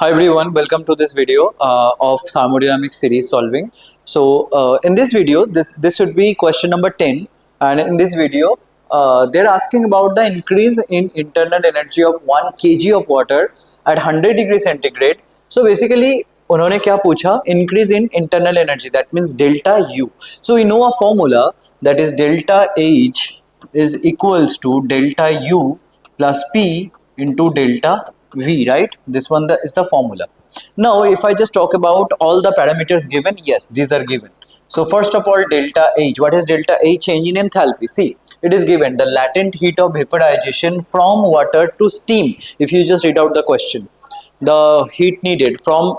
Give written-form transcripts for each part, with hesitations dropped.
Hi everyone, welcome to this video of thermodynamics series solving. So in this video, this should be question number 10, and in this video, they're asking about the increase in internal energy of 1 kg of water at 100 degree centigrade. So basically, उन्होंने क्या पूछा? Increase in internal energy, that means delta U. So we know a formula, that is delta H is equals to delta U plus P into delta V, right? This one is the formula. Now, if I just talk about all the parameters given, yes, these are given. So first of all, delta H. What is delta H? Change in enthalpy. See, it is given the latent heat of vaporization from water to steam. If you just read out the question, the heat needed from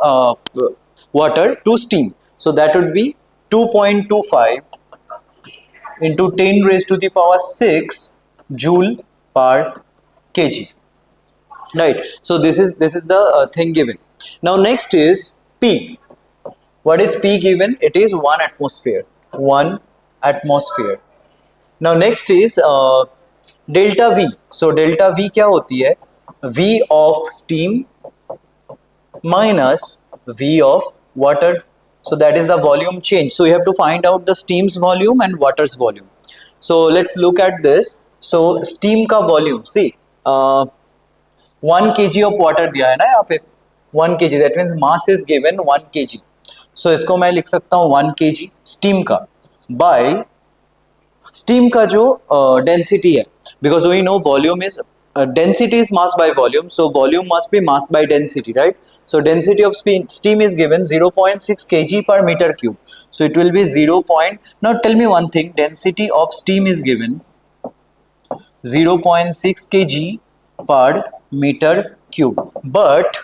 water to steam. So that would be 2.25 into 10 raised to the power 6 joule per kg. Right, so this is the thing given. Now next is P. What is P given? It is 1 atmosphere. 1 atmosphere. Now next is delta V. So delta V क्या होती है? V of steam minus V of water. So that is the volume change. So you have to find out the steam's volume and water's volume. So let's look at this. So steam का volume. See. 1 kg of water दिया है ना यहाँ पे 1 kg, that means mass is given 1 kg. So इसको मैं लिख सकता हूँ 1 kg steam का by steam का जो density है, because we know volume is density is mass by volume, so volume must be mass by density, right? So density of steam is given 0.6 kg per meter cube. So it will be 0. Now tell me one thing, density of steam is given 0.6 kg पर metre cube, but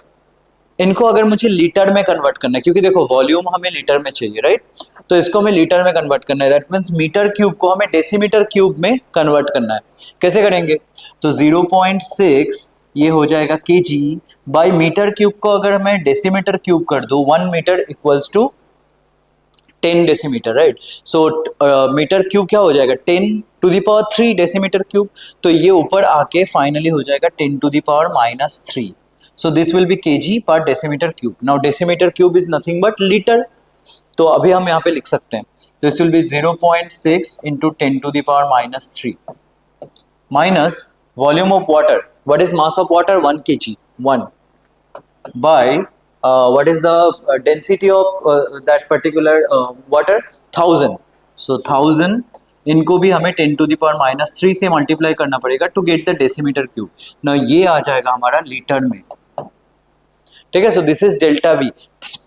इनको अगर मुझे litre में convert करना है, क्योंकि देखो volume हमें लीटर में चाहिए, राइट? तो इसको हमें लीटर में कन्वर्ट करना है, दैट मीन्स मीटर क्यूब को हमें डेसीमीटर क्यूब में कन्वर्ट करना है. कैसे करेंगे? तो 0.6 ये हो जाएगा केजी बाई मीटर क्यूब को अगर मैं डेसीमीटर क्यूब कर दूं, 1 metre equals to 10 decimetre, right? So metre cube क्या हो जाएगा? 10 to the power 3 decimetre cube. तो ये ऊपर आके फाइनली हो जाएगा 10 to the power -3. So this will be KG per decimetre cube. Now decimetre cube is nothing but litre, तो अभी हम यहाँ पे लिख सकते हैं. तो this will be 0.6 into 10 to the power -3 minus volume of water. What is mass of water? 1 kg 1 by what is the density of that particular water? 1000. So 1000 इनको भी हमें 10 टू द पावर -3 से मल्टीप्लाई करना पड़ेगा to get the decimetre cube. ना ये आ जाएगा हमारा लीटर में, ठीक है? So this is delta V.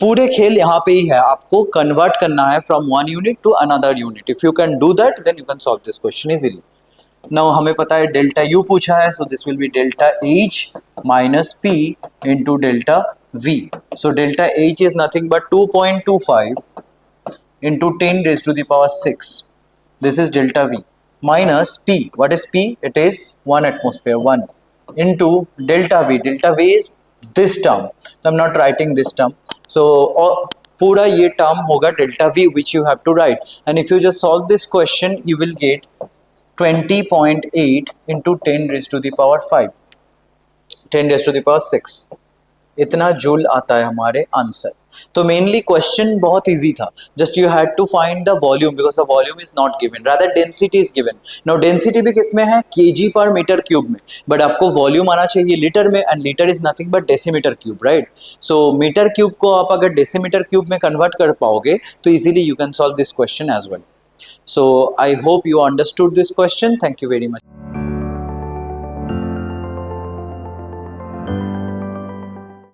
पूरे खेल यहाँ पे ही है, आपको कन्वर्ट करना है from one unit to another unit. If you can do that then you can solve this question easily. Now हमें पता है डेल्टा यू पूछा है, so this will be delta H minus P into delta V. So delta H is nothing but 2.25 into 10 raised to the power 6. This is delta V minus P. What is P? It is 1 atmosphere 1 into delta V. Delta V is this term. So I'm not writing this term. So पूरा ये term होगा delta V which you have to write. And if you just solve this question, you will get 20.8 into 10 raised to the power 5. 10 raised to the power 6. इतना joule आता है हमारे answer. तो mainly question बहुत easy था, just you had to find the volume because the volume is not given, rather density is given. Now density भी किस में है? केजी पर मीटर क्यूब में, बट आपको वॉल्यूम आना चाहिए लीटर में, and litre is nothing but decimetre cube, right? So metre cube को आप अगर डेसीमीटर क्यूब में कन्वर्ट कर पाओगे तो easily you can solve this question as well. So I hope you understood this question. Thank you very much.